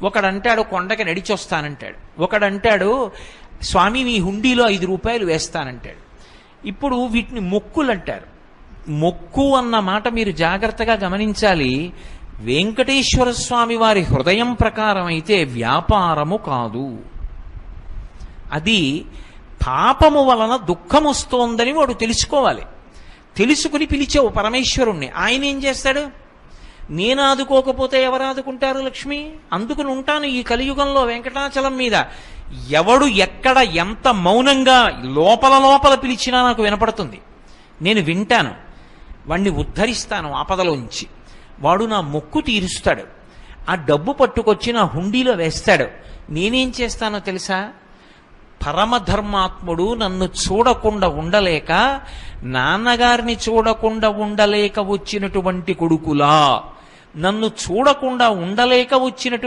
ఒకడంటాడు కొండకి నడిచొస్తానంటాడు, ఒకడంటాడు స్వామి మీ హుండీలో 5 రూపాయలు వేస్తానంటాడు. ఇప్పుడు వీటిని మొక్కులు అంటారు. మొక్కు అన్న మాట మీరు జాగ్రత్తగా గమనించాలి. వెంకటేశ్వర స్వామి వారి హృదయం ప్రకారం అయితే వ్యాపారము కాదు. అది పాపము వలన దుఃఖం వస్తోందని వాడు తెలుసుకోవాలి. తెలుసుకుని పిలిచావు పరమేశ్వరుణ్ణి, ఆయన ఏం చేస్తాడు? నేను ఆదుకోకపోతే ఎవరు ఆదుకుంటారు లక్ష్మి? అందుకుని ఉంటాను ఈ కలియుగంలో వెంకటాచలం మీద. ఎవడు ఎక్కడ ఎంత మౌనంగా లోపల లోపల పిలిచినా నాకు వినపడుతుంది. నేను వింటాను, వాణ్ణి ఉద్ధరిస్తాను ఆపదలోంచి. వాడు నా మొక్కు తీరుస్తాడు. ఆ డబ్బు పట్టుకొచ్చి నా హుండీలో వేస్తాడు. నేనేం చేస్తానో తెలుసా? పరమధర్మాత్ముడు నన్ను చూడకుండా ఉండలేక, నాన్నగారిని చూడకుండా ఉండలేక వచ్చినటువంటి కొడుకులా, నన్ను చూడకుండా ఉండలేక వచ్చినటువంటి